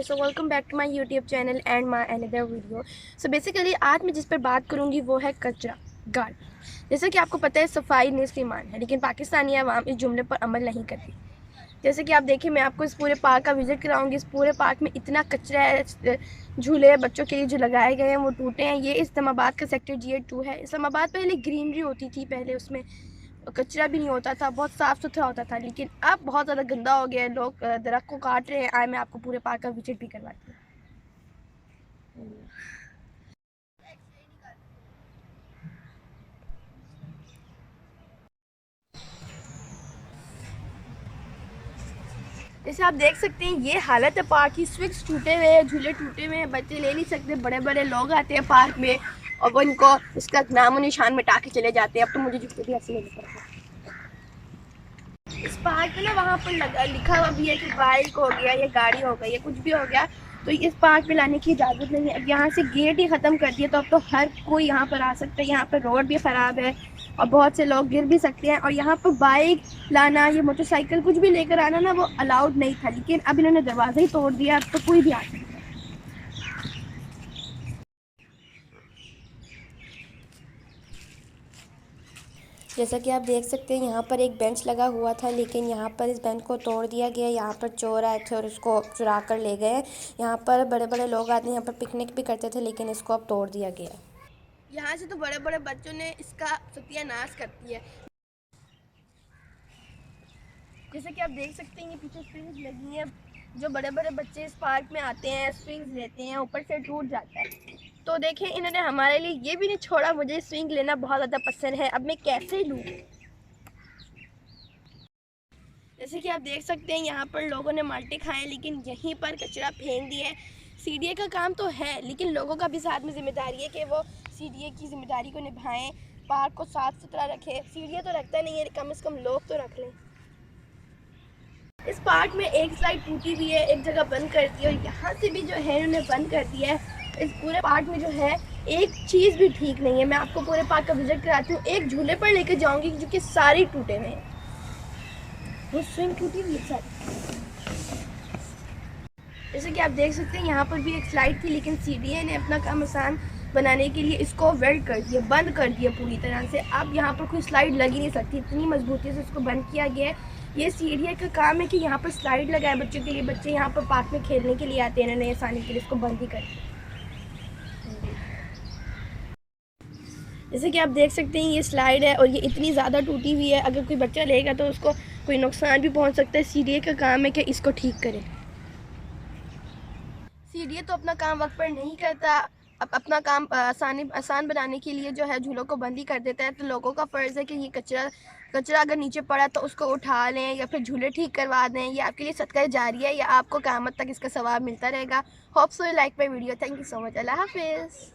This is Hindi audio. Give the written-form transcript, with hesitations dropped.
So welcome back to my YouTube channel and my another video. So basically आज मैं जिस पर बात करूँगी वो है कचरा गाड़। जैसे कि आपको पता है सफाई निस्फ़ ईमान है, लेकिन पाकिस्तानी अवाम इस जुमले पर अमल नहीं करती। जैसे कि आप देखिए, मैं आपको इस पूरे पार्क का विज़िट कराऊंगी। इस पूरे पार्क में इतना कचरा है, झूले बच्चों के लिए जो लगाए गए हैं वो टूटे हैं। ये इस्लामाबाद का सेक्टर G2 है। इस्लामाबाद पहले ग्रीनरी होती थी, पहले उसमें कचरा भी नहीं होता था, बहुत साफ़ सुथरा होता था, लेकिन अब बहुत ज़्यादा गंदा हो गया है। लोग दरख्त को काट रहे हैं। आए मैं आपको पूरे पार्क का विज़िट भी करवाती हूँ। जैसे आप देख सकते हैं ये हालत है पार्क की। स्विच टूटे हुए हैं, झूले टूटे हुए हैं, बच्चे ले नहीं सकते। बड़े बड़े लोग आते हैं पार्क में और वो इनको इसका नामो निशान मिटा के चले जाते हैं। अब तो मुझे झूले भी ऐसे नहीं पड़ता। इस पार्क में ना वहाँ पर लिखा हुआ भी है कि बाइक हो गया या गाड़ी हो गई या कुछ भी हो गया तो इस पार्क में लाने की इजाज़त नहीं है। अब यहाँ से गेट ही ख़त्म कर दिया तो अब तो हर कोई यहाँ पर आ सकता है। यहाँ पर रोड भी ख़राब है और बहुत से लोग गिर भी सकते हैं। और यहाँ पर बाइक लाना या मोटरसाइकिल कुछ भी लेकर आना ना वो अलाउड नहीं था, लेकिन अब इन्होंने दरवाज़ा ही तोड़ दिया। अब तो कोई भी आ सकता है। जैसा कि आप देख सकते हैं यहाँ पर एक बेंच लगा हुआ था, लेकिन यहाँ पर इस बेंच को तोड़ दिया गया। यहाँ पर चोर आए थे और इसको चुरा कर ले गए। यहाँ पर बड़े बड़े लोग आते हैं, यहाँ पर पिकनिक भी करते थे, लेकिन इसको अब तोड़ दिया गया। यहाँ से तो बड़े बड़े बच्चों ने इसका सत्यानाश कर दिया। जैसे कि आप देख सकते हैं ये पीछे स्विंग्स लगी हैं। जो बड़े बड़े बच्चे इस पार्क में आते हैं, स्विंग्स लेते हैं, ऊपर से टूट जाता है। तो देखें, इन्होंने हमारे लिए ये भी नहीं छोड़ा। मुझे स्विंग लेना बहुत ज़्यादा पसंद है, अब मैं कैसे लूँ। जैसे कि आप देख सकते हैं यहाँ पर लोगों ने माल्टे खाए, लेकिन यहीं पर कचरा फेंक दिया है। CDA का काम तो है, लेकिन लोगों का भी साथ में जिम्मेदारी है कि वो CDA की जिम्मेदारी को निभाएं, पार्क को साफ़ सुथरा रखें। CDA तो रखता नहीं है, कम से कम लोग तो रख लें। इस पार्क में एक स्लाइड टूटी हुई है, एक जगह बंद कर दी, और यहाँ से भी जो है इन्होंने बंद कर दिया है। इस पूरे पार्क में जो है एक चीज़ भी ठीक नहीं है। मैं आपको पूरे पार्क का विजिट कराती हूँ। एक झूले पर लेकर जाऊँगी जो कि सारे टूटे हुए हैं। वो स्विंग टूटी हुई है सारी। जैसे कि आप देख सकते हैं यहाँ पर भी एक स्लाइड थी, लेकिन CDA ने अपना काम आसान बनाने के लिए इसको वेल्ड कर दिया, बंद कर दिया पूरी तरह से। अब यहाँ पर कोई स्लाइड लग ही नहीं सकती, इतनी मजबूती से इसको बंद किया गया है। ये CDA का काम है कि यहाँ पर स्लाइड लगाए बच्चों के लिए। बच्चे यहाँ पर पार्क में खेलने के लिए आते हैं, इन्होंने आसानी के लिए इसको बंद ही कर दिया। जैसे कि आप देख सकते हैं ये स्लाइड है और ये इतनी ज़्यादा टूटी हुई है, अगर कोई बच्चा लेगा तो उसको कोई नुकसान भी पहुँच सकता है। CDA का काम है कि इसको ठीक करे। CDA तो अपना काम वक्त पर नहीं करता, अब अपना काम आसान बनाने के लिए जो है झूलों को बंद ही कर देता है। तो लोगों का फ़र्ज़ है कि ये कचरा अगर नीचे पड़ा तो उसको उठा लें या फिर झूले ठीक करवा दें। ये आपके लिए सदका जारी है या आपको क़यामत तक इसका सवाब मिलता रहेगा। Hope so you like my video. Thank you so much. Allah हाफिज़।